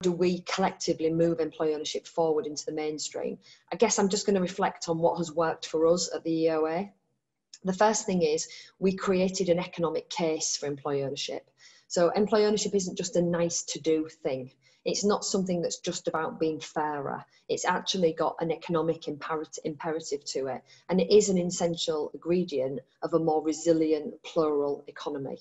do we collectively move employee ownership forward into the mainstream? I guess I'm just going to reflect on what has worked for us at the EOA. The first thing is we created an economic case for employee ownership. So employee ownership isn't just a nice to do thing. It's not something that's just about being fairer. It's actually got an economic imperative to it. And it is an essential ingredient of a more resilient, plural economy.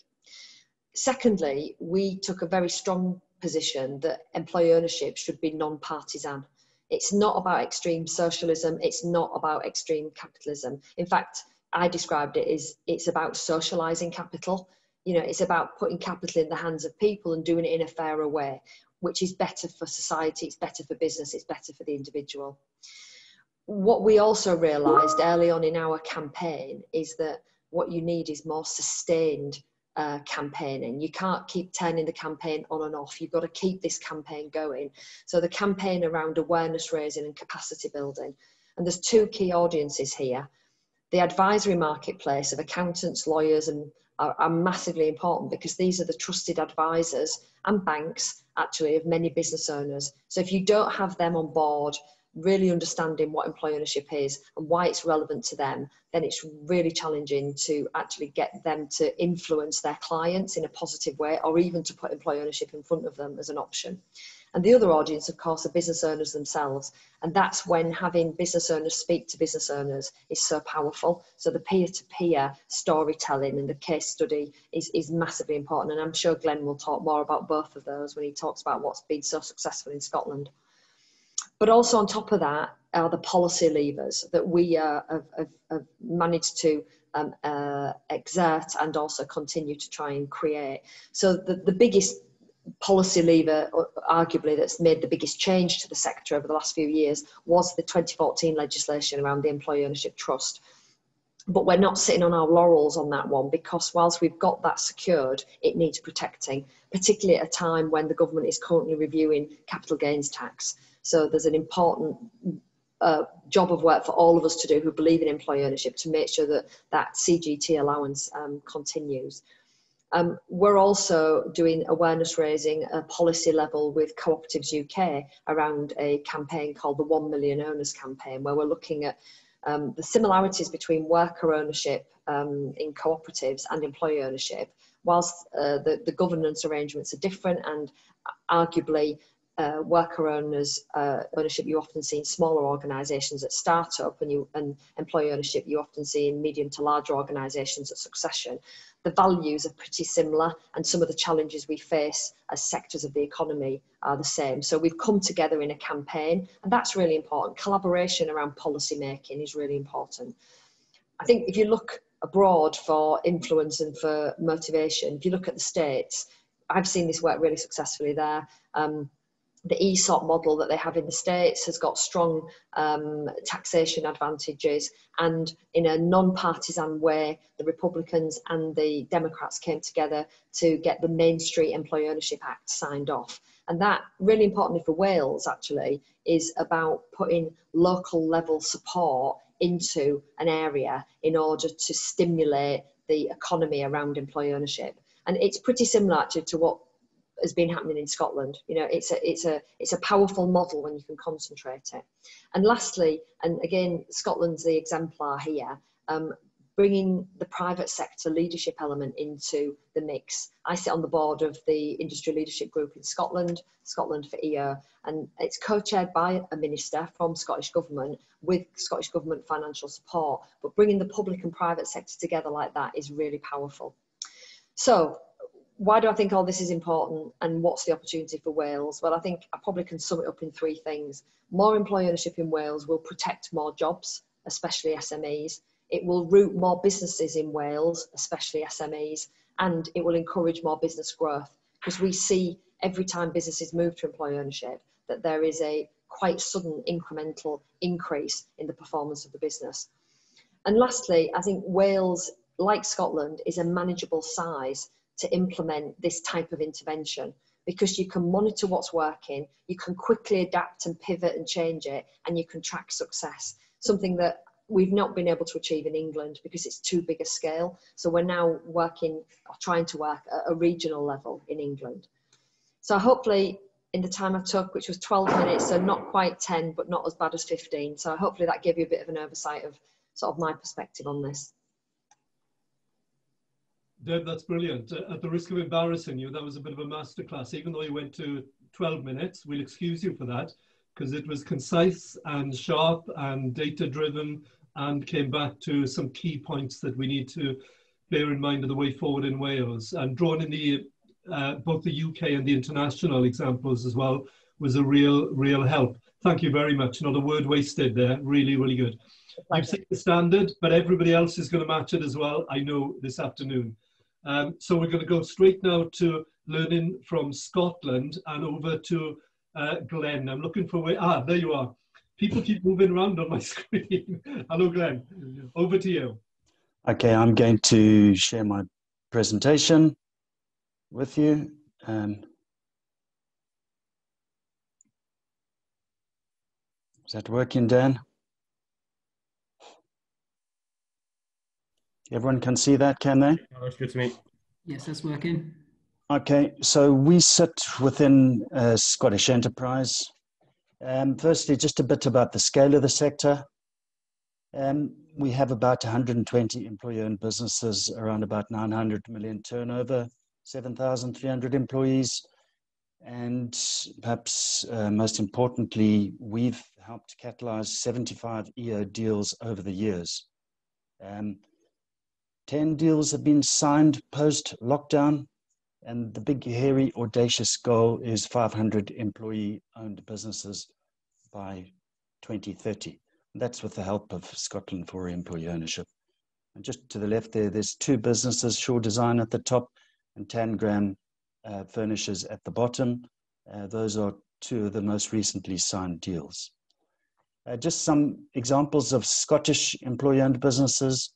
Secondly, we took a very strong position that employee ownership should be non-partisan. It's not about extreme socialism. It's not about extreme capitalism. In fact, I described it as it's about socialising capital. You know, it's about putting capital in the hands of people and doing it in a fairer way, which is better for society, it's better for business, it's better for the individual. What we also realised early on in our campaign is that what you need is more sustained campaigning. You can't keep turning the campaign on and off. You've got to keep this campaign going. So the campaign around awareness raising and capacity building. And there's two key audiences here. The advisory marketplace of accountants, lawyers, and are massively important because these are the trusted advisors and banks actually of many business owners. So if you don't have them on board, really understanding what employee ownership is and why it's relevant to them, then it's really challenging to actually get them to influence their clients in a positive way, or even to put employee ownership in front of them as an option. And the other audience, of course, are business owners themselves. And that's when having business owners speak to business owners is so powerful. So the peer-to-peer storytelling and the case study is massively important. And I'm sure Glen will talk more about both of those when he talks about what's been so successful in Scotland. But also on top of that are the policy levers that we have managed to exert and also continue to try and create. So the biggest policy lever, arguably, that's made the biggest change to the sector over the last few years was the 2014 legislation around the employee ownership trust. But we're not sitting on our laurels on that one, because whilst we've got that secured, it needs protecting, particularly at a time when the government is currently reviewing capital gains tax. So there's an important job of work for all of us to do who believe in employee ownership to make sure that that CGT allowance continues. We're also doing awareness raising at policy level with Cooperatives UK around a campaign called the 1 Million Owners campaign, where we're looking at the similarities between worker ownership in cooperatives and employee ownership, whilst the governance arrangements are different, and arguably worker owners ownership you often see in smaller organisations at startup, and employee ownership you often see in medium to larger organisations at succession. The values are pretty similar, and some of the challenges we face as sectors of the economy are the same. So we've come together in a campaign, and that's really important. Collaboration around policy making is really important. I think if you look abroad for influence and for motivation, if you look at the States, I've seen this work really successfully there. The ESOP model that they have in the States has got strong taxation advantages, and in a non-partisan way, the Republicans and the Democrats came together to get the Main Street Employee Ownership Act signed off. And that, really importantly for Wales actually, is about putting local level support into an area in order to stimulate the economy around employee ownership. And it's pretty similar actually to what has been happening in Scotland. You know, it's a powerful model when you can concentrate it. And lastly, and again, Scotland's the exemplar here, bringing the private sector leadership element into the mix. I sit on the board of the Industry Leadership Group in Scotland, Scotland for EO, and it's co-chaired by a minister from Scottish Government with Scottish Government financial support. But bringing the public and private sector together like that is really powerful. So, why do I think all this is important, and what's the opportunity for Wales? Well, I think I probably can sum it up in three things. More employee ownership in Wales will protect more jobs, especially SMEs. It will root more businesses in Wales, especially SMEs, and it will encourage more business growth, because we see every time businesses move to employee ownership that there is a quite sudden incremental increase in the performance of the business. And lastly, I think Wales, like Scotland, is a manageable size to implement this type of intervention, because you can monitor what's working, you can quickly adapt and pivot and change it, and you can track success, something that we've not been able to achieve in England because it's too big a scale. So we're now working, or trying to work at a regional level in England. So hopefully in the time I took, which was 12 minutes, so not quite 10, but not as bad as 15. So hopefully that gave you a bit of an oversight of sort of my perspective on this. Deb, that's brilliant. At the risk of embarrassing you, that was a bit of a masterclass. Even though you went to 12 minutes, we'll excuse you for that, because it was concise and sharp and data-driven and came back to some key points that we need to bear in mind of the way forward in Wales. And drawn in the both the UK and the international examples as well was a real help. Thank you very much. Not a word wasted there. Really, really good. You've set the standard, but everybody else is going to match it as well, I know, this afternoon. So we're going to go straight now to learning from Scotland and over to Glen. I'm looking for where, there you are. People keep moving around on my screen. Hello, Glen. Over to you. Okay, I'm going to share my presentation with you. And is that working, Dan? Everyone can see that, can they? Oh, that's good to me. Yes, that's working. Okay, so we sit within Scottish Enterprise. Firstly, just a bit about the scale of the sector. We have about 120 employee-owned businesses, around about 900 million turnover, 7,300 employees. And perhaps most importantly, we've helped catalyze 75 EO deals over the years. 10 deals have been signed post-lockdown, and the big, hairy, audacious goal is 500 employee-owned businesses by 2030. That's with the help of Scotland for Employee Ownership. And just to the left there, there's two businesses, Shaw Design at the top and Tangram Furnishers at the bottom. Those are two of the most recently signed deals. Just some examples of Scottish employee-owned businesses.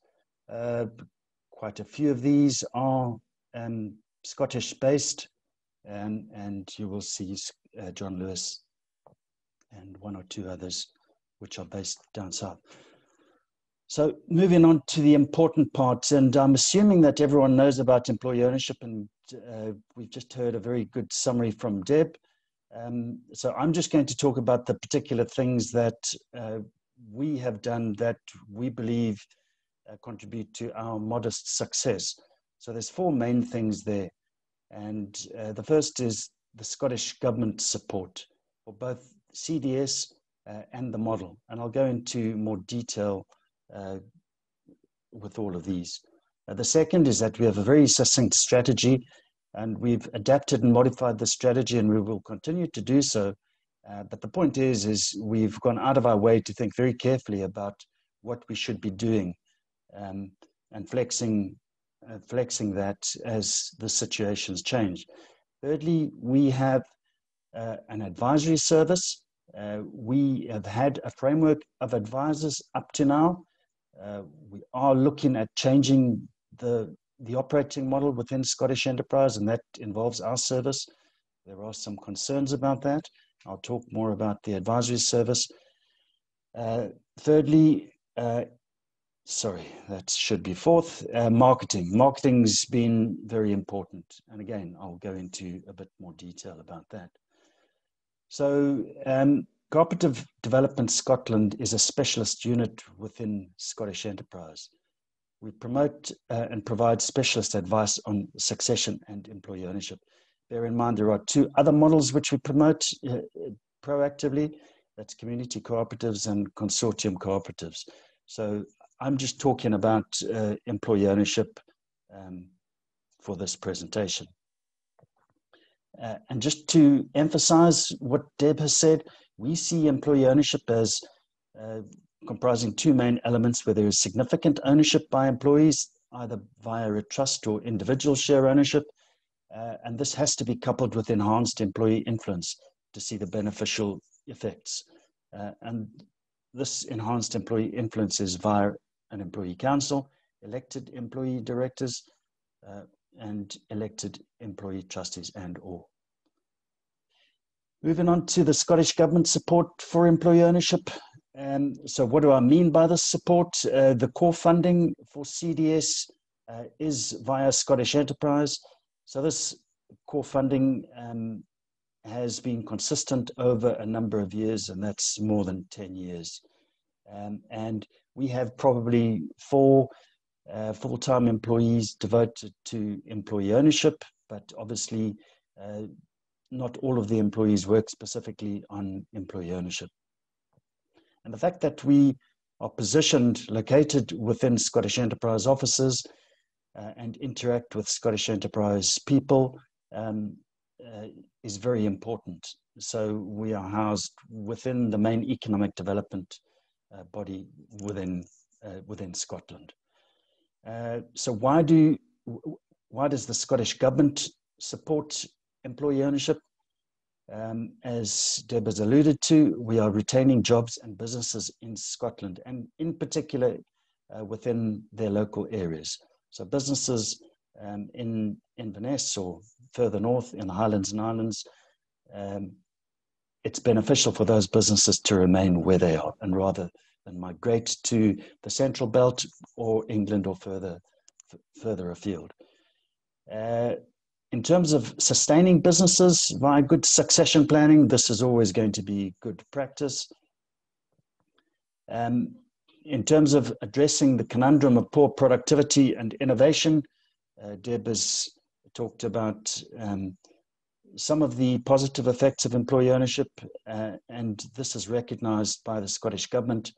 Quite a few of these are Scottish-based, and you will see John Lewis and one or two others which are based down south. So moving on to the important part, and I'm assuming that everyone knows about employee ownership, and we've just heard a very good summary from Deb. So I'm just going to talk about the particular things that we have done that we believe contribute to our modest success. So there's four main things there. And the first is the Scottish Government support for both CDS and the model. And I'll go into more detail with all of these. The second is that we have a very succinct strategy, and we've adapted and modified the strategy, and we will continue to do so. But the point is we've gone out of our way to think very carefully about what we should be doing, and flexing that as the situations change. Thirdly, we have an advisory service. We have had a framework of advisors up to now. We are looking at changing the operating model within Scottish Enterprise, and that involves our service. There are some concerns about that. I'll talk more about the advisory service. Thirdly, sorry, that should be fourth, marketing. Marketing's been very important. And again, I'll go into a bit more detail about that. So Co-operative Development Scotland is a specialist unit within Scottish Enterprise. We promote and provide specialist advice on succession and employee ownership. Bear in mind, there are two other models which we promote proactively. That's community cooperatives and consortium cooperatives. So I'm just talking about employee ownership for this presentation. And just to emphasize what Deb has said, we see employee ownership as comprising two main elements where there is significant ownership by employees, either via a trust or individual share ownership. And this has to be coupled with enhanced employee influence to see the beneficial effects. And this enhanced employee influence is via an employee council, elected employee directors, and elected employee trustees and/or. Moving on to the Scottish Government support for employee ownership. So what do I mean by this support? The core funding for CDS is via Scottish Enterprise. So this core funding has been consistent over a number of years, and that's more than 10 years. And we have probably 4 full-time employees devoted to employee ownership, but obviously not all of the employees work specifically on employee ownership. And the fact that we are positioned, located within Scottish Enterprise offices and interact with Scottish Enterprise people is very important. So we are housed within the main economic development body within Scotland. So why does the Scottish Government support employee ownership? As Deb has alluded to, we are retaining jobs and businesses in Scotland, and in particular within their local areas. So businesses in Inverness or further north in the Highlands and Islands, it's beneficial for those businesses to remain where they are, and rather than migrate to the Central Belt or England or further afield. In terms of sustaining businesses via good succession planning, this is always going to be good practice. In terms of addressing the conundrum of poor productivity and innovation, Deb has talked about some of the positive effects of employee ownership, and this is recognised by the Scottish Government.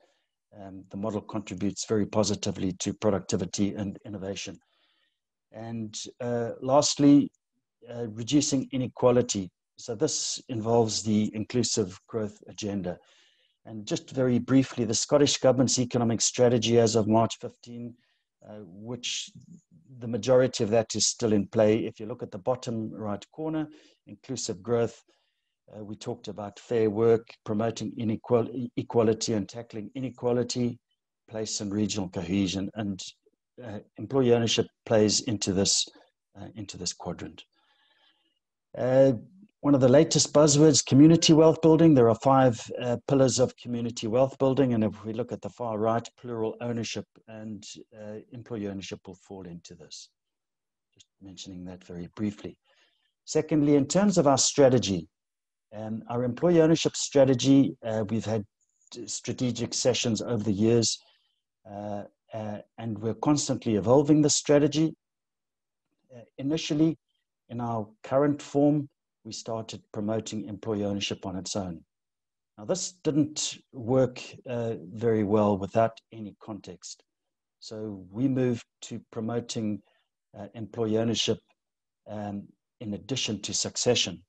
The model contributes very positively to productivity and innovation. And lastly, reducing inequality. So this involves the inclusive growth agenda. And just very briefly, the Scottish Government's economic strategy as of March 15, which the majority of that is still in play. If you look at the bottom right corner, inclusive growth, we talked about fair work, promoting equality and tackling inequality, place and regional cohesion, and employee ownership plays into this quadrant. One of the latest buzzwords, community wealth building. There are 5 pillars of community wealth building, and if we look at the far right, plural ownership and employee ownership will fall into this. Just mentioning that very briefly. Secondly, in terms of our strategy, our employee ownership strategy, we've had strategic sessions over the years, and we're constantly evolving the strategy. Initially, in our current form, we started promoting employee ownership on its own. Now, this didn't work very well without any context. So we moved to promoting employee ownership in addition to succession.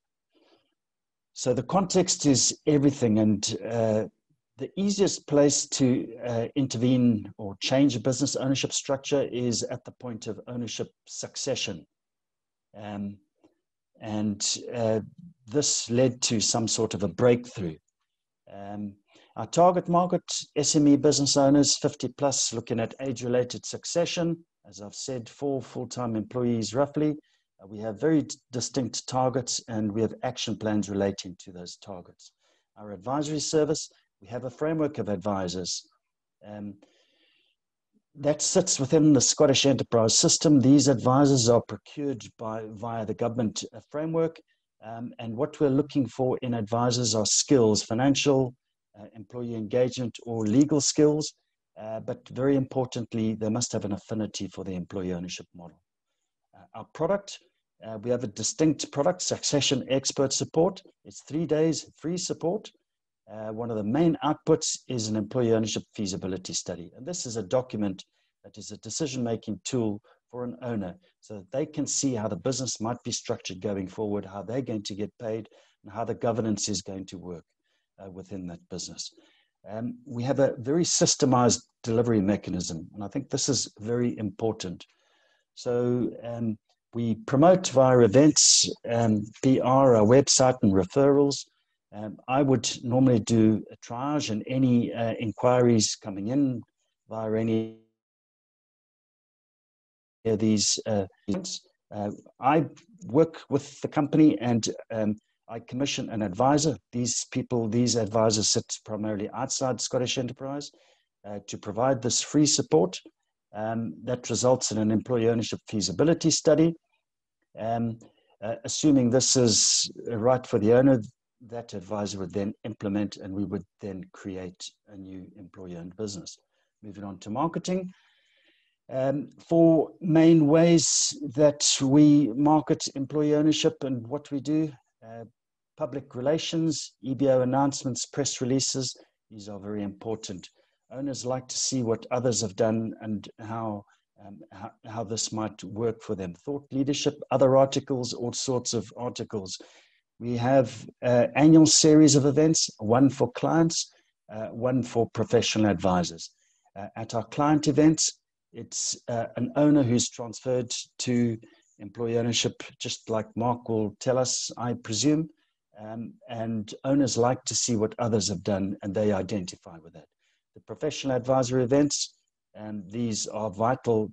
So the context is everything, and the easiest place to intervene or change a business ownership structure is at the point of ownership succession. This led to some sort of a breakthrough. Our target market, SME business owners, 50 plus, looking at age-related succession. As I've said, 4 full-time employees roughly. We have very distinct targets, and we have action plans relating to those targets. Our advisory service, we have a framework of advisors. That sits within the Scottish Enterprise system. These advisors are procured via the government framework. And what we're looking for in advisors are skills, financial, employee engagement, or legal skills. But very importantly, they must have an affinity for the employee ownership model. Our product, we have a distinct product, Succession Expert Support. It's 3 days free support. One of the main outputs is an employee ownership feasibility study. And this is a document that is a decision-making tool for an owner so that they can see how the business might be structured going forward, how they're going to get paid, and how the governance is going to work within that business. We have a very systemized delivery mechanism, and I think this is very important. So we promote via events, PR, our website, and referrals. I would normally do a triage and any inquiries coming in via any of these events. I work with the company and I commission an advisor. These advisors sit primarily outside Scottish Enterprise to provide this free support. That results in an employee ownership feasibility study. Assuming this is right for the owner, that advisor would then implement, and we would then create a new employee-owned business. Moving on to marketing. For main ways that we market employee ownership and what we do, public relations, EBO announcements, press releases, these are very important. Owners like to see what others have done and how this might work for them. Thought leadership, other articles, all sorts of articles. We have an annual series of events, one for clients, one for professional advisors. At our client events, it's an owner who's transferred to employee ownership, just like Mark will tell us, I presume. And owners like to see what others have done, and they identify with that. The professional advisor events, these are vital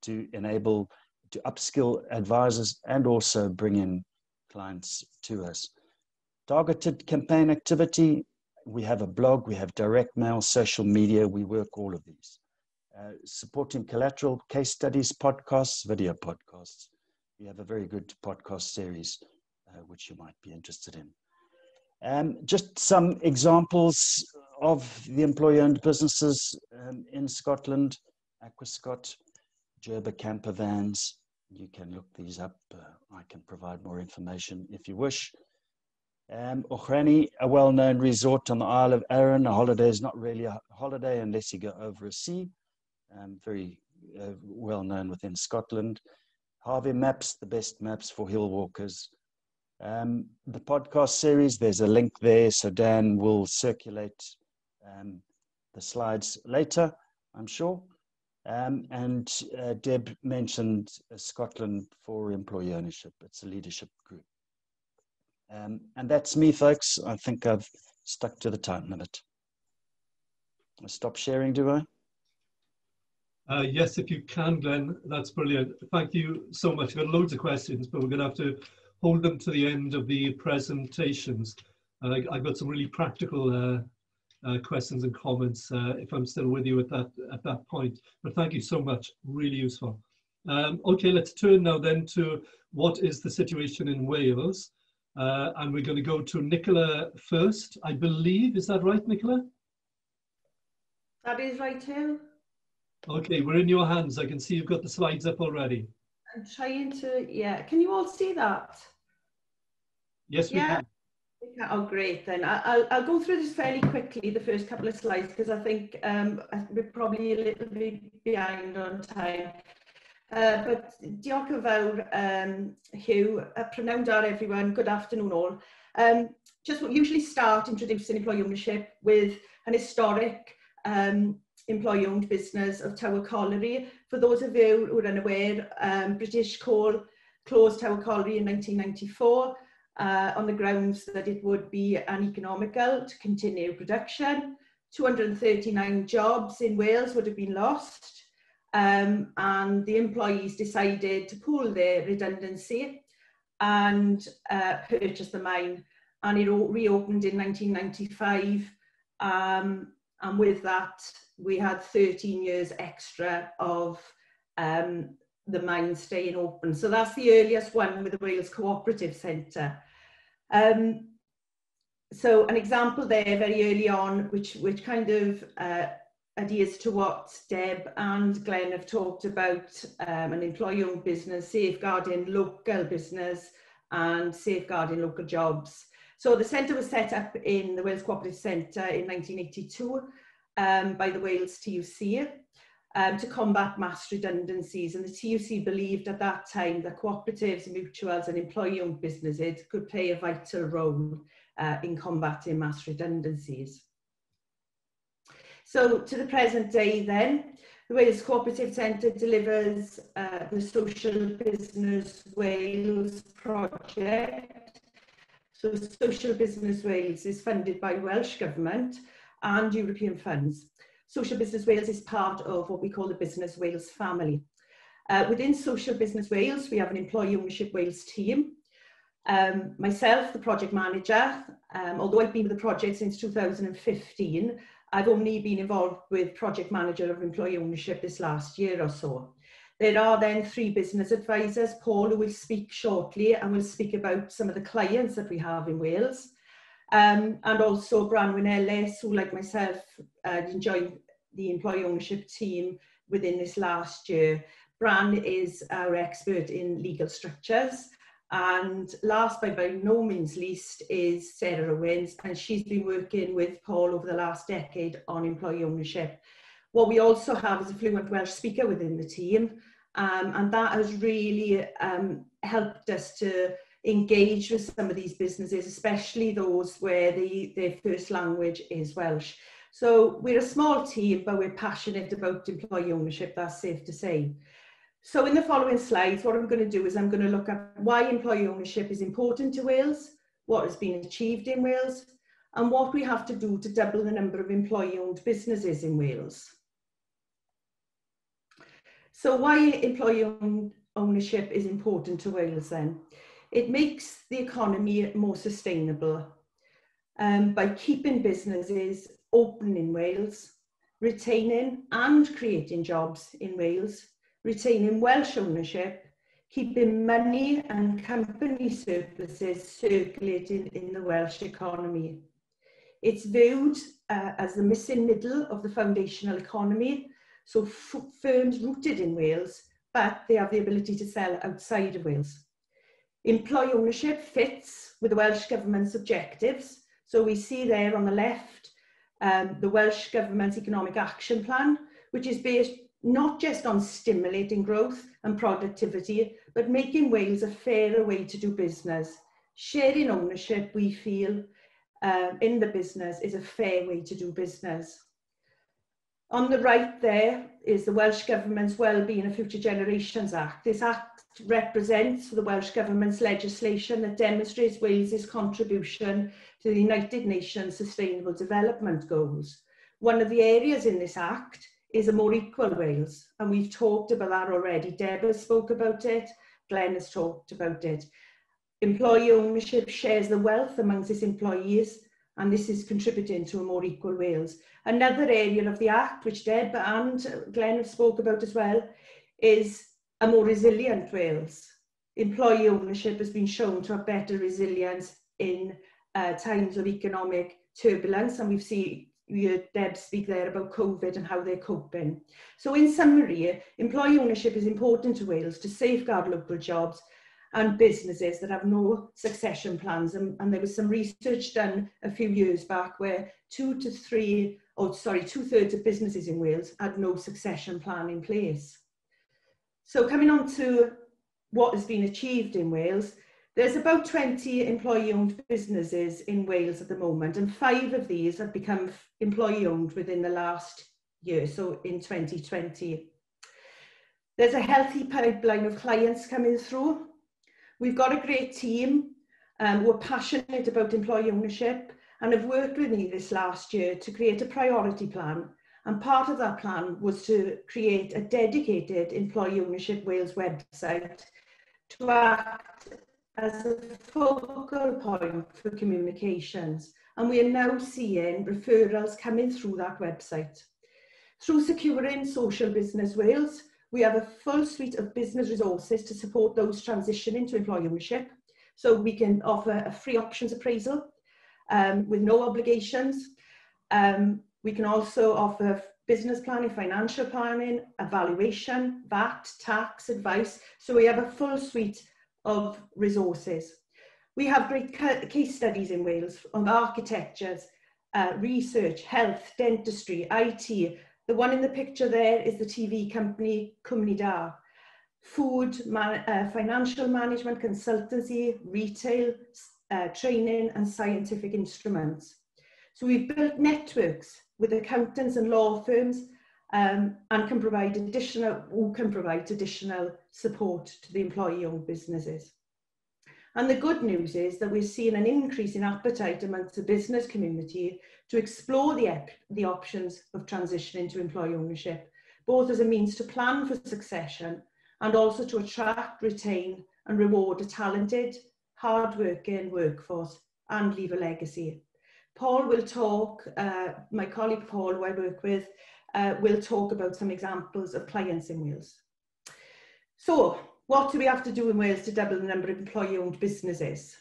to enable, to upskill advisors and also bring in clients to us. Targeted campaign activity, we have a blog, we have direct mail, social media, we work all of these. Supporting collateral, case studies, podcasts, video podcasts. We have a very good podcast series which you might be interested in. Just some examples of the employee-owned businesses in Scotland: Aquascot, Gerber Camper Vans. You can look these up. I can provide more information if you wish. Ochrani, a well-known resort on the Isle of Arran. A holiday is not really a holiday unless you go over a sea. Very well known within Scotland. Harvey Maps, the best maps for hill walkers. The podcast series, there's a link there, so Dan will circulate the slides later, I'm sure. And Deb mentioned Scotland for employee ownership. It's a leadership group. And that's me, folks. I think I've stuck to the time limit. I stop sharing, do I? Yes, if you can, Glenn, that's brilliant. Thank you so much. We've got loads of questions, but we're going to have to hold them to the end of the presentations. I've got some really practical questions and comments if I'm still with you at that point. But thank you so much. Really useful. Okay, let's turn now then to what is the situation in Wales. And we're going to go to Nicola first, I believe. Is that right, Nicola? That is right too. Okay, we're in your hands. I can see you've got the slides up already. I'm trying to, yeah. Can you all see that? Yes, we can. Oh, great then. I'll go through this fairly quickly, the first couple of slides, because I think we're probably a little bit behind on time. But diolch yn fawr, Hugh, prynawn da everyone, good afternoon all. Just usually start introducing employee ownership with an historic employee owned business of Tower Colliery. For those of you who are unaware, British Coal closed Tower Colliery in 1994 on the grounds that it would be uneconomical to continue production. 239 jobs in Wales would have been lost, and the employees decided to pool their redundancy and purchase the mine, and it reopened in 1995, and with that we had 13 years extra of the mine staying open. So that's the earliest one with the Wales Co-operative Centre. So an example there very early on, which kind of adheres to what Deb and Glen have talked about, an employee-owned business, safeguarding local business and safeguarding local jobs. So the centre was set up in the Wales Co-operative Centre in 1982 by the Wales TUC to combat mass redundancies, and the TUC believed at that time that cooperatives, mutuals and employee-owned businesses could play a vital role in combating mass redundancies. So to the present day then, the Wales Co-operative Centre delivers the Social Business Wales project. So Social Business Wales is funded by Welsh Government and European funds. Social Business Wales is part of what we call the Business Wales family. Within Social Business Wales, we have an Employee Ownership Wales team. Myself, the project manager, although I've been with the project since 2015, I've only been involved with project manager of employee ownership this last year or so. There are then 3 business advisors, Paul, who will speak shortly and will speak about some of the clients that we have in Wales. And also Branwen Ellis, who like myself joined the employee ownership team within this last year. Bran is our expert in legal structures. And last but by no means least is Sarah Owens, and she's been working with Paul over the last decade on employee ownership. What we also have is a fluent Welsh speaker within the team, and that has really helped us to engage with some of these businesses, especially those where their first language is Welsh. So we're a small team, but we're passionate about employee ownership, that's safe to say. So in the following slides, what I'm going to do is I'm going to look at why employee ownership is important to Wales, what has been achieved in Wales, and what we have to do to double the number of employee-owned businesses in Wales. So why employee ownership is important to Wales then? It makes the economy more sustainable by keeping businesses open in Wales, retaining and creating jobs in Wales, retaining Welsh ownership, keeping money and company surpluses circulating in the Welsh economy. It's viewed as the missing middle of the foundational economy, so firms rooted in Wales, but they have the ability to sell outside of Wales. Employee ownership fits with the Welsh Government's objectives. So we see there on the left, the Welsh Government's Economic Action Plan, which is based not just on stimulating growth and productivity, but making Wales a fairer way to do business. Sharing ownership, we feel, in the business is a fair way to do business. On the right there is the Welsh Government's Wellbeing and Future Generations Act. This act represents the Welsh Government's legislation that demonstrates Wales's contribution to the United Nations Sustainable Development Goals. One of the areas in this act is a more equal Wales, and we've talked about that already. Deb has spoke about it, Glen has talked about it. Employee ownership shares the wealth amongst its employees, and this is contributing to a more equal Wales. Another area of the Act, which Deb and Glen have spoke about as well, is a more resilient Wales. Employee ownership has been shown to have better resilience in times of economic turbulence, and we heard Deb speak there about COVID and how they're coping. So in summary, employee ownership is important to Wales to safeguard local jobs and businesses that have no succession plans. And there was some research done a few years back where 2/3 of businesses in Wales had no succession plan in place. So coming on to what has been achieved in Wales, there's about 20 employee-owned businesses in Wales at the moment, and 5 of these have become employee-owned within the last year, so in 2020. There's a healthy pipeline of clients coming through. We've got a great team who are passionate about employee ownership and have worked with me this last year to create a priority plan. And part of that plan was to create a dedicated employee ownership Wales website to act as a focal point for communications. And we are now seeing referrals coming through that website. Through Securing Social Business Wales, we have a full suite of business resources to support those transitioning to employee ownership. So we can offer a free options appraisal with no obligations. We can also offer business planning, financial planning, evaluation, VAT, tax, advice. So we have a full suite of resources. We have great case studies in Wales on architectures, research, health, dentistry, IT. The one in the picture there is the TV company Cwmni Da. Food, financial management, consultancy, retail, training and scientific instruments. So we've built networks with accountants and law firms and can provide additional support to the employee-owned businesses. And the good news is that we're seeing an increase in appetite amongst the business community to explore the options of transitioning to employee ownership, both as a means to plan for succession and also to attract, retain and reward a talented, hard-working workforce and leave a legacy. Paul will talk, my colleague Paul, who I work with, will talk about some examples of clients in Wales. So, what do we have to do in Wales to double the number of employee-owned businesses?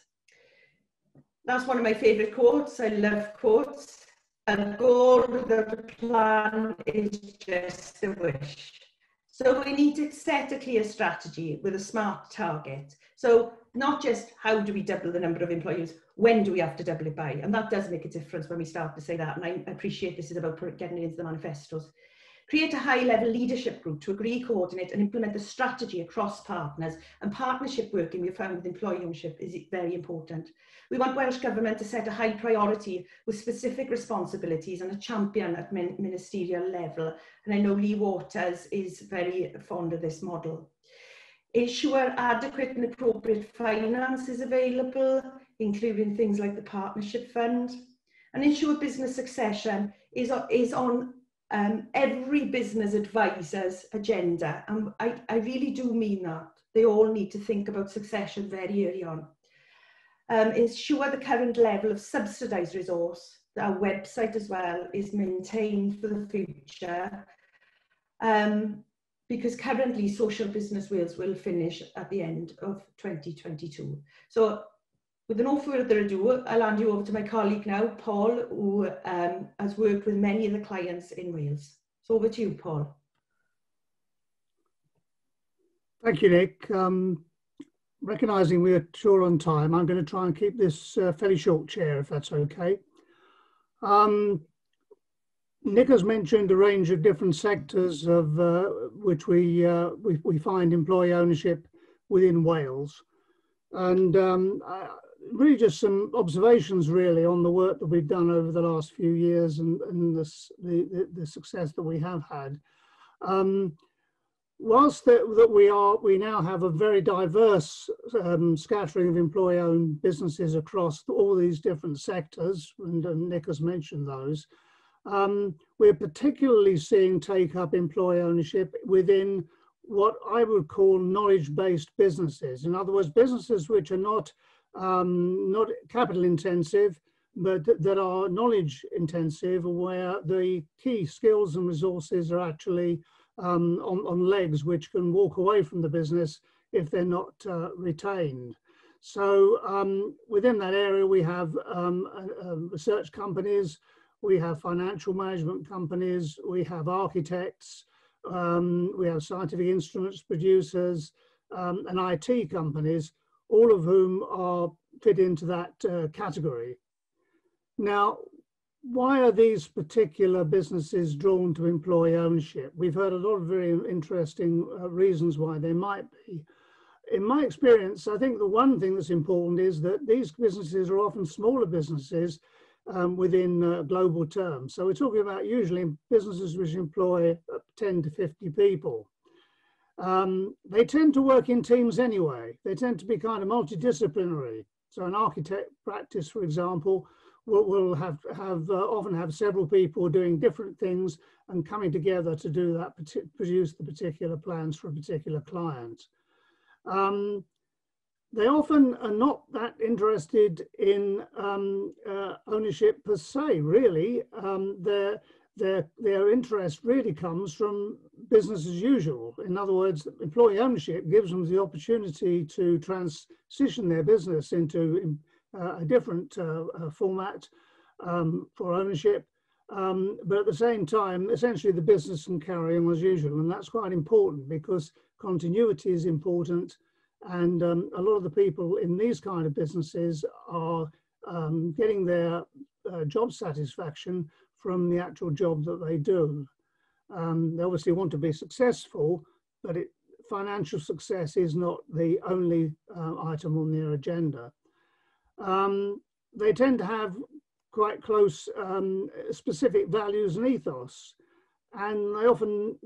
That's one of my favourite quotes. I love quotes. A goal without a plan is just a wish. So we need to set a clear strategy with a smart target. So not just how do we double the number of employees, when do we have to double it by? And that does make a difference when we start to say that. And I appreciate this is about getting it into the manifestos. Create a high-level leadership group to agree, coordinate and implement the strategy across partners. And partnership working we have found with employee ownership is very important. We want Welsh Government to set a high priority with specific responsibilities and a champion at ministerial level. And I know Lee Waters is very fond of this model. Ensure adequate and appropriate finance is available, including things like the partnership fund. And ensure business succession is on every business advisor's agenda. And I really do mean that. They all need to think about succession very early on. Ensure the current level of subsidised resource, our website as well, is maintained for the future. Because currently Social Business Wales will finish at the end of 2022. So with no further ado, I'll hand you over to my colleague now, Paul, who has worked with many of the clients in Wales. So over to you, Paul. Thank you, Nick. Recognising we're short on time, I'm going to try and keep this fairly short, Chair, if that's okay. Nick has mentioned a range of different sectors of which we find employee ownership within Wales, and really just some observations really on the work that we've done over the last few years and the success that we have had. Whilst we now have a very diverse scattering of employee-owned businesses across all these different sectors, and Nick has mentioned those, we're particularly seeing take up employee ownership within what I would call knowledge-based businesses. In other words, businesses which are not capital intensive, but that are knowledge intensive, where the key skills and resources are actually on legs which can walk away from the business if they're not retained. So within that area, we have research companies, we have financial management companies, we have architects, we have scientific instruments producers, and IT companies, all of whom are fit into that category. Now, why are these particular businesses drawn to employee ownership? We've heard a lot of very interesting reasons why they might be. In my experience, I think the one thing that's important is that these businesses are often smaller businesses within global terms. So we're talking about usually businesses which employ 10 to 50 people. They tend to work in teams anyway. They tend to be kind of multidisciplinary. So an architect practice, for example, will often have several people doing different things and coming together to do that, produce the particular plans for a particular client. They often are not that interested in ownership per se, really. Their interest really comes from business as usual. In other words, employee ownership gives them the opportunity to transition their business into a different format for ownership, but at the same time, essentially the business can carry on as usual, and that's quite important because continuity is important, and a lot of the people in these kind of businesses are getting their job satisfaction from the actual job that they do. They obviously want to be successful, but financial success is not the only item on their agenda. They tend to have quite close specific values and ethos, and they often,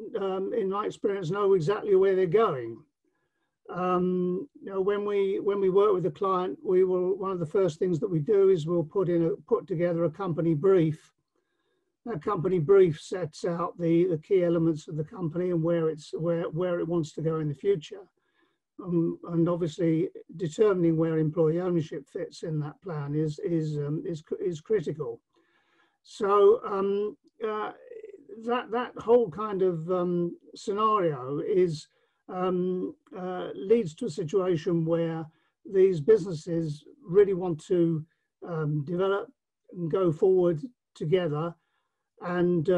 in my experience, know exactly where they're going. You know, when we work with a client, one of the first things that we do is we'll put together a company brief. That company brief sets out the key elements of the company and where it wants to go in the future. And obviously determining where employee ownership fits in that plan is critical. So that whole kind of scenario is leads to a situation where these businesses really want to develop and go forward together, and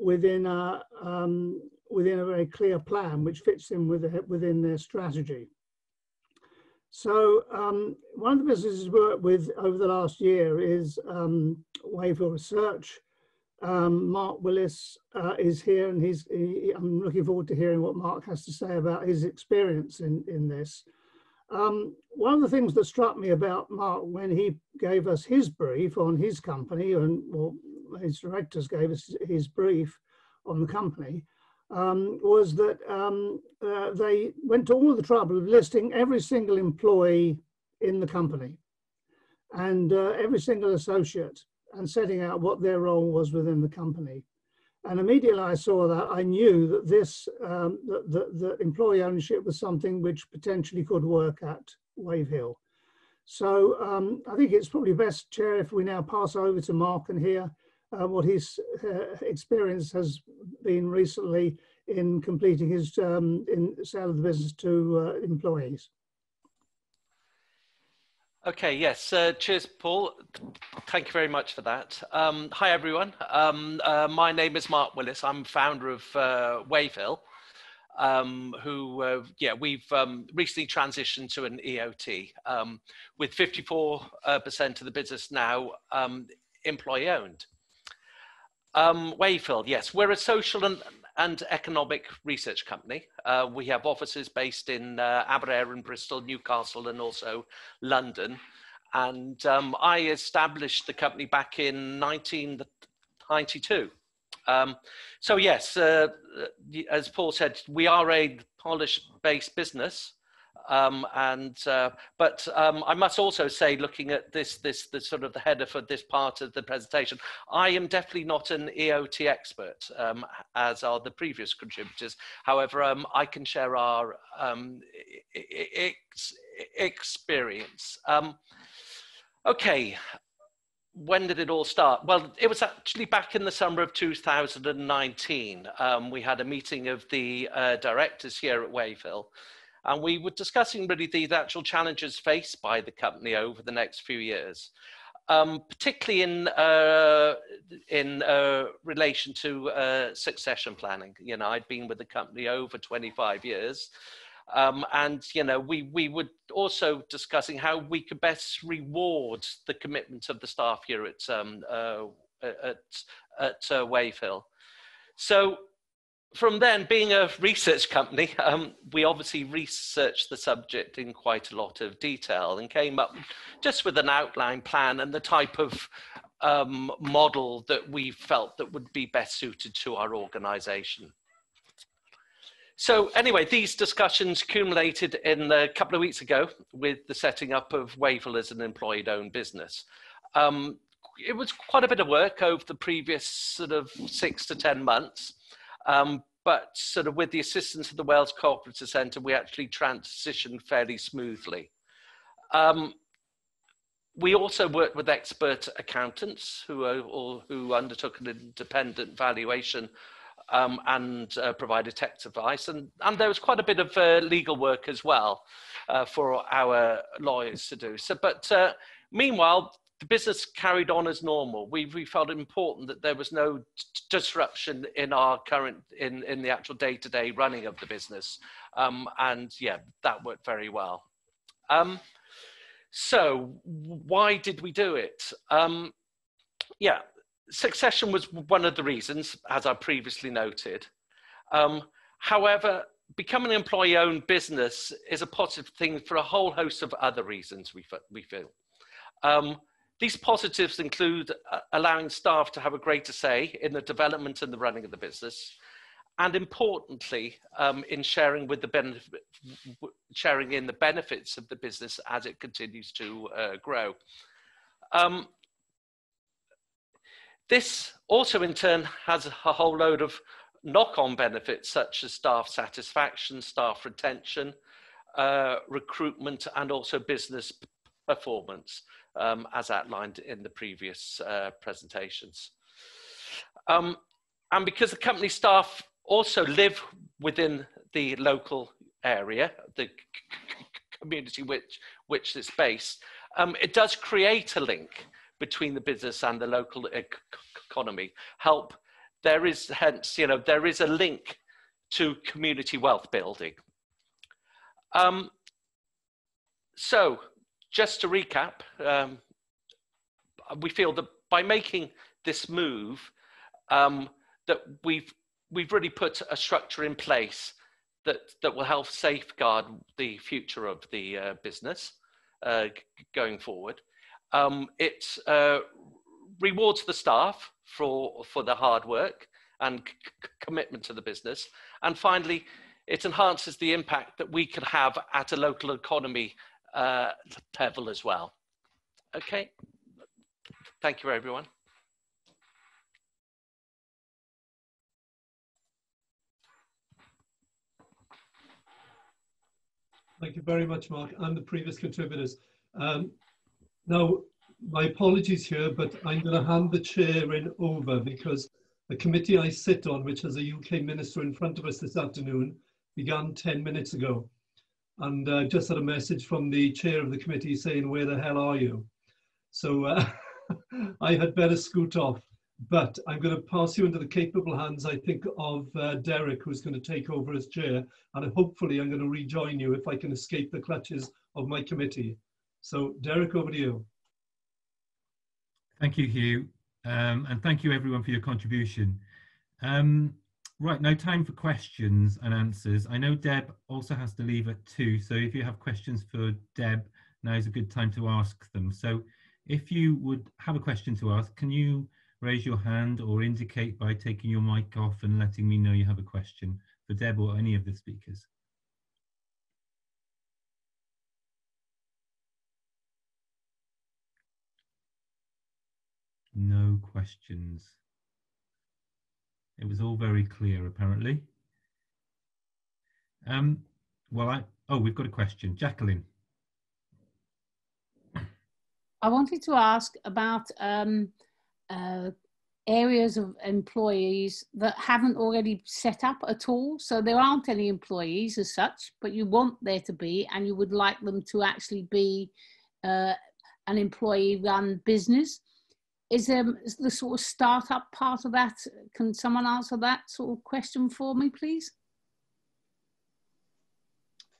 within a very clear plan which fits in within their strategy. So one of the businesses we worked with over the last year is Wavell Research. Mark Willis is here, and I'm looking forward to hearing what Mark has to say about his experience in this. One of the things that struck me about Mark when he gave us his brief on his company, and well, his directors gave us his brief on the company, was that they went to all the trouble of listing every single employee in the company and every single associate, and setting out what their role was within the company. And immediately I saw that, I knew that this, that employee ownership was something which potentially could work at Wavell. So I think it's probably best, Chair, if we now pass over to Mark and hear what his experience has been recently in completing his in sale of the business to employees. Okay, yes, cheers, Paul. Thank you very much for that. Hi, everyone. My name is Mark Willis. I'm founder of Wavell, we've recently transitioned to an EOT with 54% of the business now employee-owned. Wavell, yes, we're a social and economic research company. We have offices based in Aberdeen, Bristol, Newcastle, and also London. And I established the company back in 1992. So yes, as Paul said, we are a Polish-based business. But I must also say, looking at the sort of the header for this part of the presentation, I am definitely not an EOT expert, as are the previous contributors. However, I can share our experience. Okay. When did it all start? Well, it was actually back in the summer of 2019. We had a meeting of the directors here at Wavell, and we were discussing really the actual challenges faced by the company over the next few years, particularly in relation to succession planning. You know, I'd been with the company over 25 years. And, you know, we were also discussing how we could best reward the commitment of the staff here at Wavell. So from then, being a research company, we obviously researched the subject in quite a lot of detail and came up just with an outline plan and the type of model that we felt that would be best suited to our organization. So anyway, these discussions accumulated in a couple of weeks ago with the setting up of Wavell as an employee-owned business. It was quite a bit of work over the previous sort of 6 to 10 months. But sort of with the assistance of the Wales Co-opeartive Centre, we actually transitioned fairly smoothly. We also worked with expert accountants who undertook an independent valuation and provided tax advice. And there was quite a bit of legal work as well for our lawyers to do. So, but meanwhile, the business carried on as normal. We felt it important that there was no disruption in our current, in the actual day-to-day running of the business. And yeah, that worked very well. So why did we do it? Yeah, succession was one of the reasons, as I previously noted. However, becoming an employee-owned business is a positive thing for a whole host of other reasons, we feel. These positives include allowing staff to have a greater say in the development and the running of the business, and importantly, in sharing in the benefits of the business as it continues to grow. This also in turn has a whole load of knock-on benefits such as staff satisfaction, staff retention, recruitment, and also business performance, as outlined in the previous presentations. And because the company staff also live within the local area, the community which it's based, it does create a link between the business and the local economy. There is hence, there is a link to community wealth building. So just to recap, we feel that by making this move, that we've really put a structure in place that will help safeguard the future of the business going forward. It rewards the staff for the hard work and commitment to the business. And finally, it enhances the impact that we can have at a local economy level as well. Okay, thank you everyone. Thank you very much, Mark, and the previous contributors. Now, my apologies here, but I'm going to hand the chair in over because the committee I sit on, which has a UK minister in front of us this afternoon, began 10 minutes ago. And I just had a message from the chair of the committee saying, where the hell are you? So I had better scoot off. But I'm going to pass you into the capable hands, I think, of Derek, who's going to take over as chair. And hopefully I'm going to rejoin you if I can escape the clutches of my committee. So Derek, over to you. Thank you, Hugh. And thank you everyone for your contribution. Right, now time for questions and answers. I know Deb also has to leave at 2, so if you have questions for Deb, now is a good time to ask them. So if you would have a question to ask, can you raise your hand or indicate by taking your mic off and letting me know you have a question for Deb or any of the speakers? No questions. It was all very clear, apparently. Oh, we've got a question. Jacqueline. I wanted to ask about areas of employees that haven't already set up at all. So there aren't any employees as such, but you want there to be, and you would like them to actually be an employee-run business. Is there the sort of startup part of that? Can someone answer that sort of question for me, please?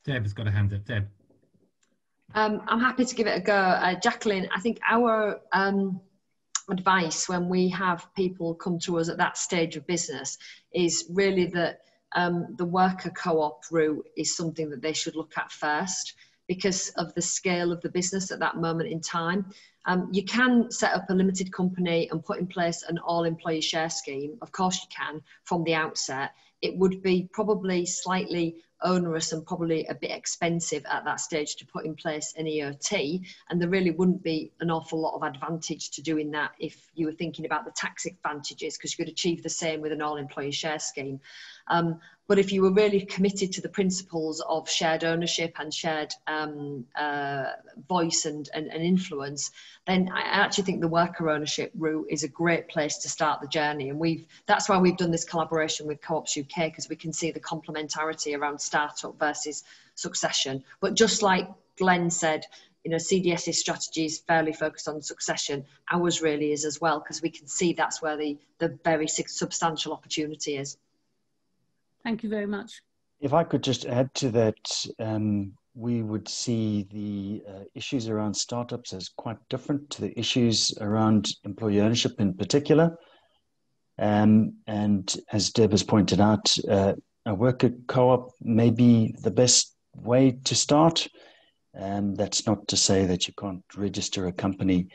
Deb has got a hand up. Deb. I'm happy to give it a go. Jacqueline, I think our advice when we have people come to us at that stage of business is really that the worker co-op route is something that they should look at first because of the scale of the business at that moment in time. You can set up a limited company and put in place an all-employee share scheme. Of course you can from the outset. It would be probably slightly onerous and probably a bit expensive at that stage to put in place an EOT, and there really wouldn't be an awful lot of advantage to doing that if you were thinking about the tax advantages, because you could achieve the same with an all-employee share scheme. But if you were really committed to the principles of shared ownership and shared voice and influence, then I actually think the worker ownership route is a great place to start the journey. And that's why we've done this collaboration with Co-ops UK, because we can see the complementarity around startup versus succession. But just like Glen said, you know, CDS's strategy is fairly focused on succession. Ours really is as well, because we can see that's where the very substantial opportunity is. Thank you very much. If I could just add to that, we would see the issues around startups as quite different to the issues around employee ownership in particular. And as Deb has pointed out, a worker co-op may be the best way to start. That's not to say that you can't register a company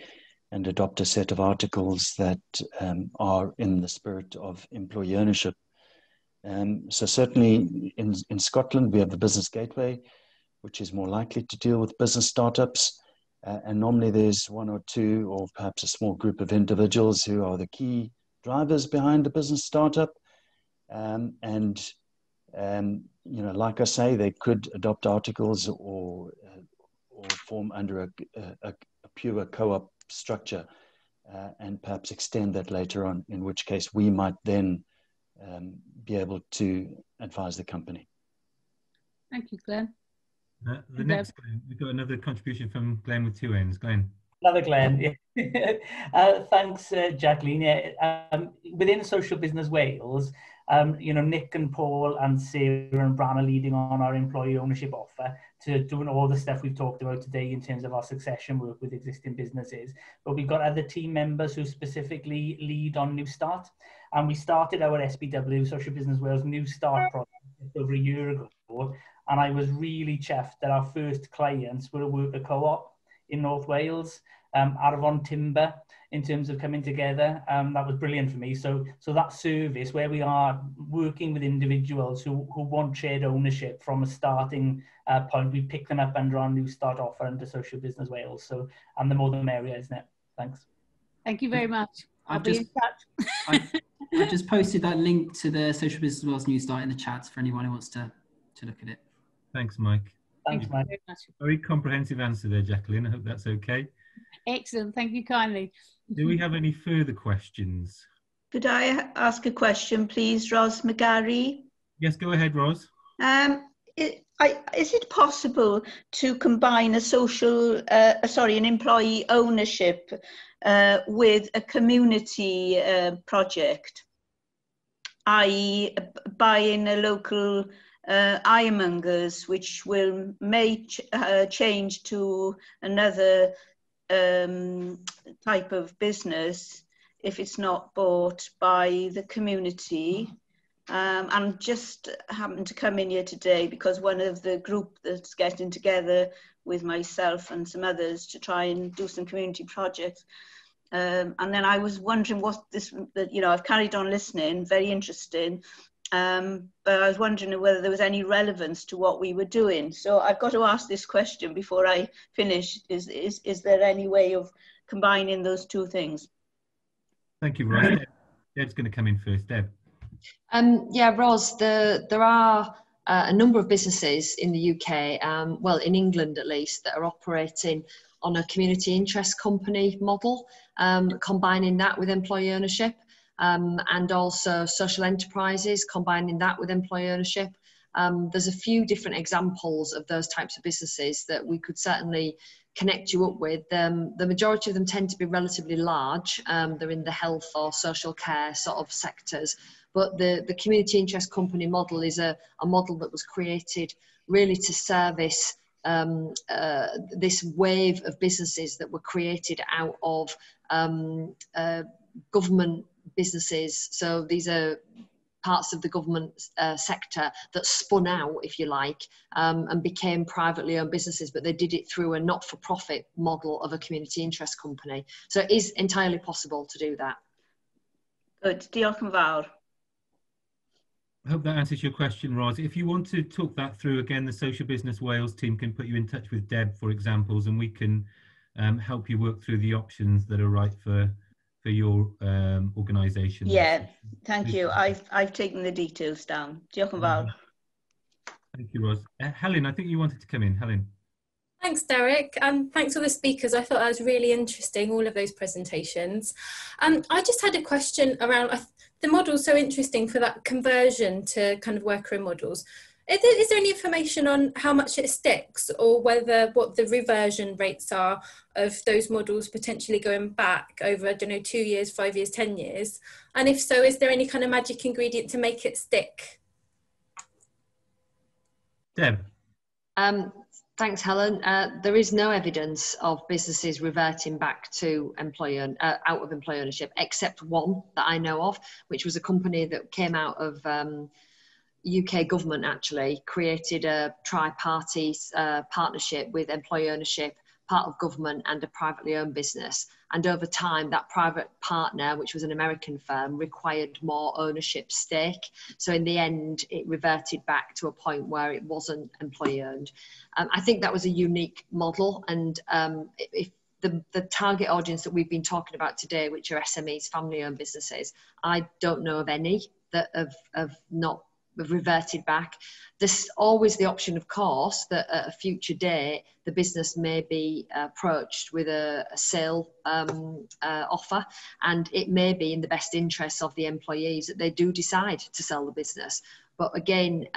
and adopt a set of articles that are in the spirit of employee ownership. So certainly in Scotland, we have the Business Gateway, which is more likely to deal with business startups. And normally there's one or two, or perhaps a small group of individuals who are the key drivers behind a business startup. You know, like I say, they could adopt articles or form under a pure co-op structure and perhaps extend that later on, in which case we might then be able to advise the company. Thank you, Glen. The next, Glen, we've got another contribution from Glen with two ends. Glen. Another Glen. Thanks, Jacqueline. Yeah, within Social Business Wales, you know, Nick and Paul and Sarah and Bran are leading on our employee ownership offer to doing all the stuff we've talked about today in terms of our succession work with existing businesses. But we've got other team members who specifically lead on New Start. And we started our SBW, Social Business Wales New Start project over a year ago. And I was really chuffed that our first clients were a worker co-op in North Wales, Arfon Timber, in terms of coming together. That was brilliant for me. So that service where we are working with individuals who want shared ownership from a starting point, we pick them up under our New Start offer under Social Business Wales. So, and the more the merrier, isn't it? Thanks. Thank you very much. I'll be in touch. I've just posted that link to the Social Business Wales New Start in the chats for anyone who wants to look at it. Thanks, Mike. Thanks, Mike. Very much. Very comprehensive answer there, Jacqueline. I hope that's okay. Excellent. Thank you kindly. Do we have any further questions? Could I ask a question, please, Ros McGarry? Yes, go ahead, Ros. Is it possible to combine an employee ownership with a community project, i.e. buying a local ironmongers, which may change to another type of business if it's not bought by the community. And just happened to come in here today because one of the group that's getting together with myself and some others to try and do some community projects. And then I was wondering I've carried on listening, very interesting. But I was wondering whether there was any relevance to what we were doing. So I've got to ask this question before I finish. Is there any way of combining those two things? Thank you, Ros. Deb's going to come in first. Deb. Yeah, Ros, there are a number of businesses in the UK, well, in England at least, that are operating on a community interest company model, combining that with employee ownership. And also social enterprises, combining that with employee ownership. There's a few different examples of those types of businesses that we could certainly connect you up with. The majority of them tend to be relatively large. They're in the health or social care sort of sectors. But the community interest company model is a model that was created really to service this wave of businesses that were created out of government businesses. So these are parts of the government sector that spun out, if you like, and became privately owned businesses, but they did it through a not-for-profit model of a community interest company. So it is entirely possible to do that. Good. Diolch yn fawr. I hope that answers your question, Ros. If you want to talk that through again, the Social Business Wales team can put you in touch with Deb for examples, and we can help you work through the options that are right for your organisation. Yeah, thank you. I've taken the details down. Diolch yn fawr. Thank you, Ros. Helen, I think you wanted to come in. Helen. Thanks, Derek, and thanks to the speakers. I thought that was really interesting, all of those presentations. I just had a question around the model's so interesting for that conversion to kind of worker models. Is there any information on how much it sticks, or what the reversion rates are of those models potentially going back over, I don't know, 2 years, 5 years, 10 years? And if so, is there any kind of magic ingredient to make it stick? Deb. Thanks, Helen. There is no evidence of businesses reverting back to out of employee ownership, except one that I know of, which was a company that came out of UK government, actually created a tri-party partnership with employee ownership, part of government and a privately owned business. And over time, that private partner, which was an American firm, required more ownership stake. So in the end, it reverted back to a point where it wasn't employee owned. I think that was a unique model. And if the target audience that we've been talking about today, which are SMEs, family owned businesses, I don't know of any that have reverted back. There's always the option, of course, that at a future date, the business may be approached with a sale offer, and it may be in the best interests of the employees that they do decide to sell the business. But again,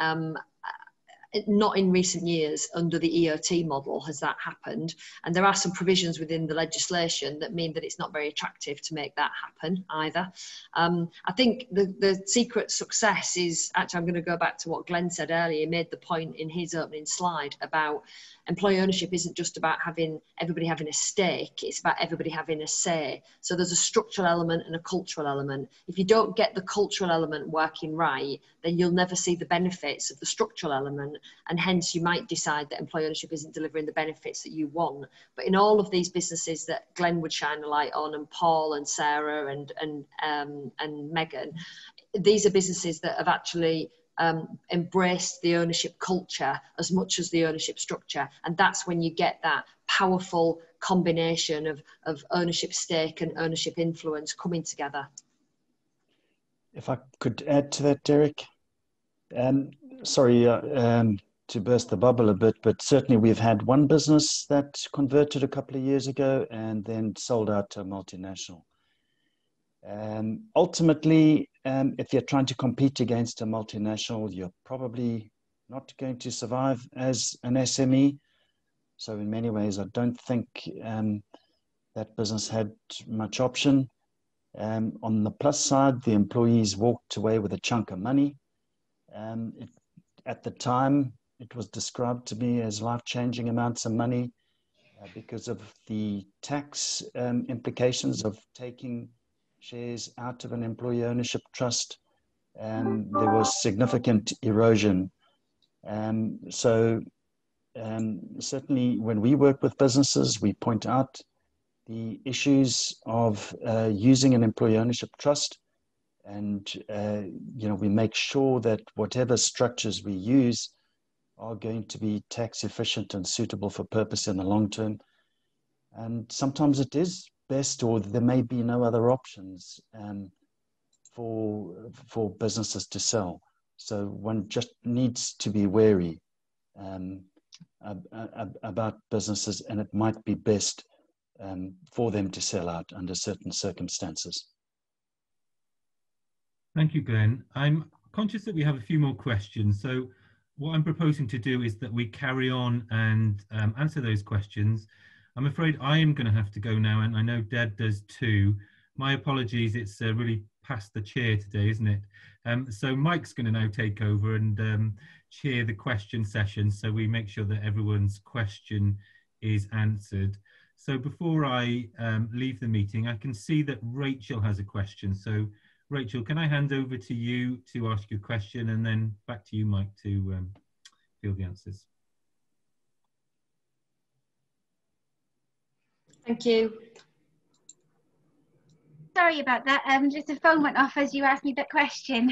not in recent years under the EOT model has that happened. And there are some provisions within the legislation that mean that it's not very attractive to make that happen either. I think the secret success is, actually I'm going to go back to what Glenn said earlier. He made the point in his opening slide about employee ownership isn't just about everybody having a stake, it's about everybody having a say. So there's a structural element and a cultural element. If you don't get the cultural element working right, then you'll never see the benefits of the structural element, and hence you might decide that employee ownership isn't delivering the benefits that you want. But in all of these businesses that Glenn would shine a light on, and Paul and Sarah and Megan, these are businesses that have actually embrace the ownership culture as much as the ownership structure, and that's when you get that powerful combination of ownership stake and ownership influence coming together. If I could add to that, Derek, sorry to burst the bubble a bit, but certainly we've had one business that converted a couple of years ago and then sold out to a multinational. Ultimately, if you're trying to compete against a multinational, you're probably not going to survive as an SME. So in many ways, I don't think that business had much option. On the plus side, the employees walked away with a chunk of money. At the time, it was described to me as life-changing amounts of money because of the tax implications of taking shares out of an employee ownership trust. There was significant erosion. Certainly when we work with businesses, we point out the issues of using an employee ownership trust, and we make sure that whatever structures we use are going to be tax efficient and suitable for purpose in the long term. And sometimes it is best, or there may be no other options for businesses to sell. So one just needs to be wary about businesses, and it might be best for them to sell out under certain circumstances. Thank you, Glenn. I'm conscious that we have a few more questions. So what I'm proposing to do is that we carry on and answer those questions. I'm afraid I am going to have to go now, and I know Deb does too. My apologies, it's really past the chair today, isn't it? So Mike's going to now take over and chair the question session, so we make sure that everyone's question is answered. So before I leave the meeting, I can see that Rachel has a question. So Rachel, can I hand over to you to ask your question, and then back to you, Mike, to field the answers. Thank you. Sorry about that. Just the phone went off as you asked me that question.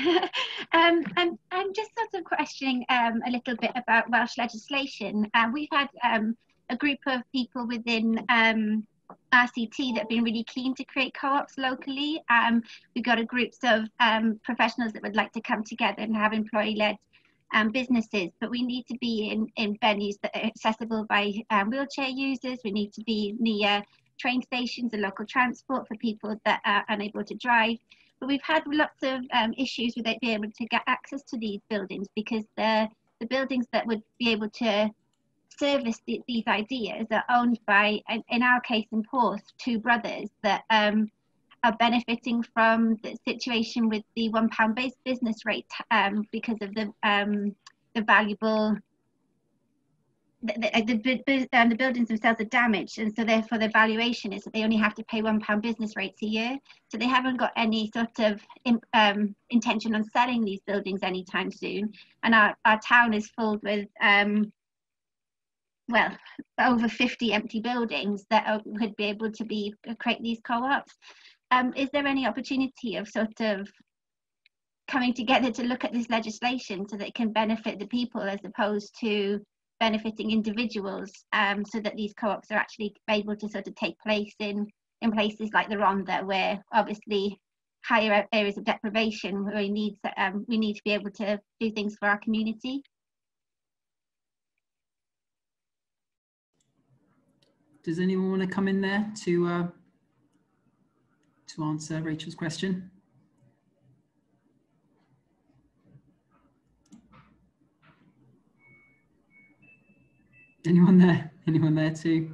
I'm just sort of questioning a little bit about Welsh legislation. We've had a group of people within RCT that have been really keen to create co-ops locally. We've got a group of professionals that would like to come together and have employee-led businesses, but we need to be in venues that are accessible by wheelchair users. We need to be near train stations and local transport for people that are unable to drive. But we've had lots of issues with being able to get access to these buildings, because the buildings that would be able to service these ideas are owned by, in our case in Porth, two brothers that are benefiting from the situation with the £1 business rate because of the valuable, the buildings themselves are damaged, and so therefore the valuation is that they only have to pay £1 business rates a year. So they haven't got any sort of intention on selling these buildings anytime soon. And our town is filled with well, over 50 empty buildings that would be able to create these co-ops. Is there any opportunity of sort of coming together to look at this legislation so that it can benefit the people as opposed to benefiting individuals, so that these co-ops are actually able to sort of take place in places like the Rhondda, where obviously higher areas of deprivation, where we need to be able to do things for our community? Does anyone want to come in there to answer Rachel's question? anyone there? Anyone there too?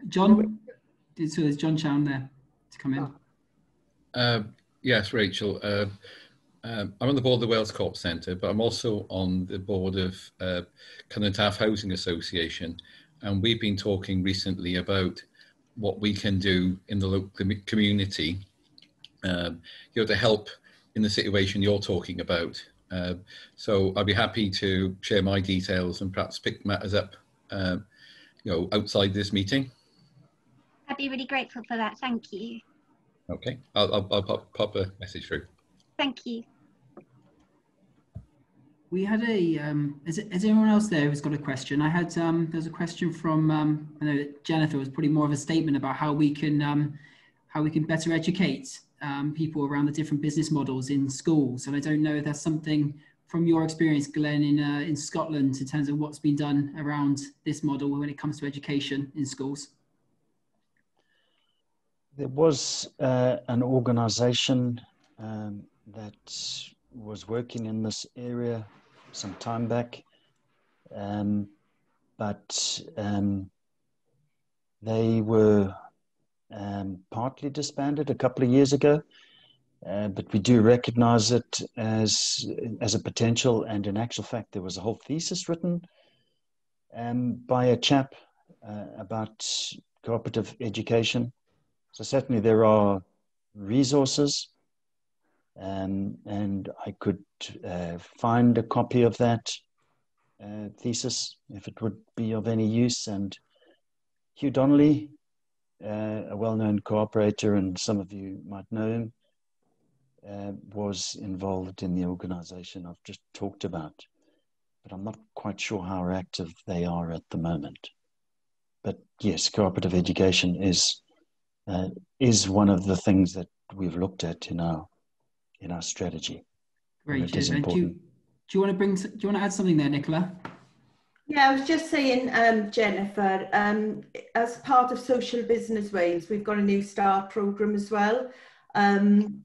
John? So there's John Chown there to come in. Yes, Rachel. I'm on the board of the Wales Co-op Centre, but I'm also on the board of Cynnydd Housing Association, and we've been talking recently about what we can do in the local community, to help in the situation you're talking about. So I'd be happy to share my details and perhaps pick matters up, outside this meeting. I'd be really grateful for that. Thank you. Okay, I'll pop a message through. Thank you. We had a, is anyone else there who's got a question? I had, there's a question from, I know that Jennifer was putting more of a statement about how we can better educate people around the different business models in schools. And I don't know if that's something from your experience, Glen, in Scotland, in terms of what's been done around this model when it comes to education in schools. There was an organisation that was working in this area some time back, but they were partly disbanded a couple of years ago, but we do recognise it as a potential, and in actual fact there was a whole thesis written by a chap about cooperative education. So certainly there are resources, and I could find a copy of that thesis if it would be of any use. And Hugh Donnelly, a well-known cooperator, and some of you might know him, was involved in the organisation I've just talked about, but I'm not quite sure how active they are at the moment. But yes, cooperative education is one of the things that we've looked at in our strategy. Great. Do you want to add something there, Nicola? Yeah, I was just saying, Jennifer, as part of Social Business Wales, we've got a new START programme as well. And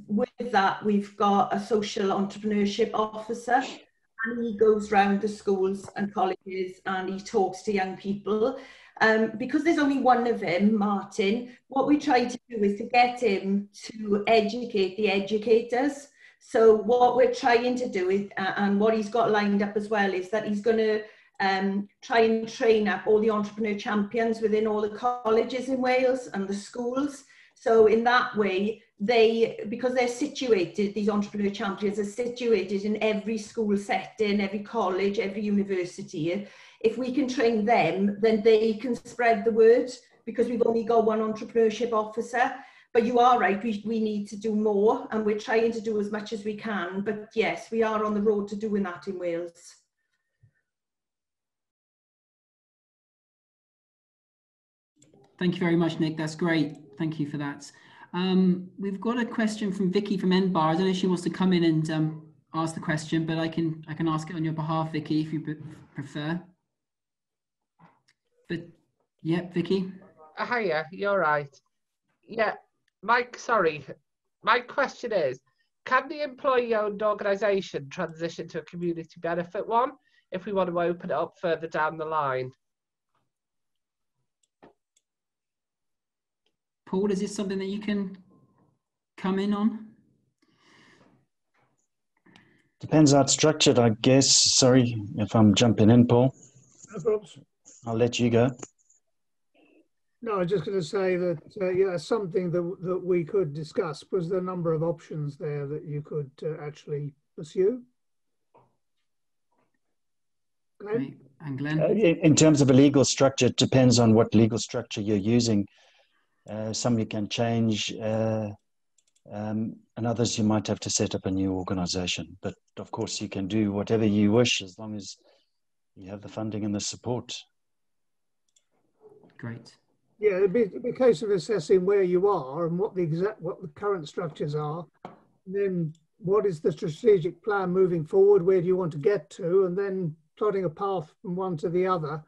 with that, we've got a social entrepreneurship officer, and he goes round the schools and colleges and he talks to young people. Because there's only one of him, Martin, what we try to do is to get him to educate the educators. So what we're trying to do is, and what he's got lined up as well, is that he's going to try and train up all the entrepreneur champions within all the colleges in Wales and the schools. So in that way, because they're situated, these entrepreneur champions are situated in every school setting, every college, every university. If we can train them, then they can spread the word, because we've only got one entrepreneurship officer. But you are right, we need to do more, and we're trying to do as much as we can. But yes, we are on the road to doing that in Wales. Thank you very much, Nick. That's great. Thank you for that. We've got a question from Vicky from NBAR. I don't know if she wants to come in and ask the question, but I can ask it on your behalf, Vicky, if you prefer. But yeah, Vicky. Hiya, you're right. Yeah, my question is, can the employee-owned organisation transition to a community benefit one if we want to open it up further down the line? Paul, is this something that you can come in on? Depends how it's structured, I guess. Sorry if I'm jumping in, Paul. No problems. I'll let you go. No, I was just going to say that, yeah, something that we could discuss was the number of options there that you could actually pursue. Glenn? And Glenn? In terms of a legal structure, it depends on what legal structure you're using. Some you can change, and others you might have to set up a new organisation. But of course, you can do whatever you wish as long as you have the funding and the support. Great. Yeah, it'd be a case of assessing where you are and what the current structures are. And then what is the strategic plan moving forward? Where do you want to get to? And then plotting a path from one to the other,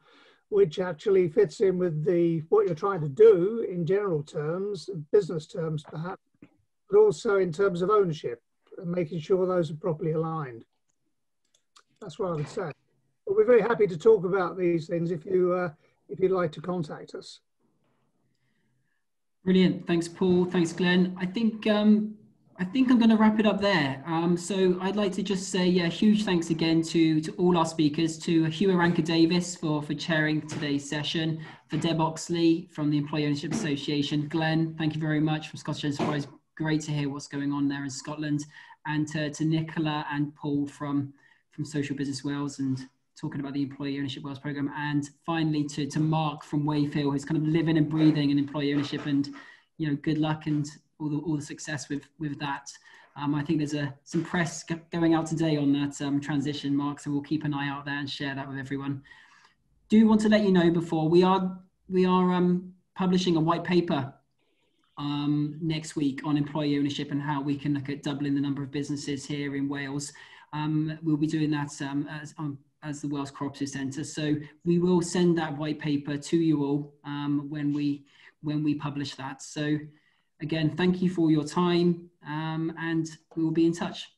which actually fits in with what you're trying to do in general terms, business terms perhaps, but also in terms of ownership and making sure those are properly aligned. That's what I would say. But we've very happy to talk about these things if you'd like to contact us. Brilliant. Thanks, Paul. Thanks, Glenn. I think I'm going to wrap it up there. So I'd like to just say a huge thanks again to all our speakers, to Hugh Ranker Davis for chairing today's session, for Deb Oxley from the Employee Ownership Association, Glen, thank you very much from Scottish Enterprise. Great to hear what's going on there in Scotland, and to Nicola and Paul from Social Business Wales and talking about the Employee Ownership Wales programme, and finally to Mark from Wayfield, who's kind of living and breathing in employee ownership, and good luck and all the success with that. I think there's some press going out today on that transition, Mark, so we'll keep an eye out there and share that with everyone. Do want to let you know before we are publishing a white paper next week on employee ownership and how we can look at doubling the number of businesses here in Wales. We'll be doing that as the Wales Co-opeartive Centre. So we will send that white paper to you all when we publish that. So again, thank you for your time, and we will be in touch.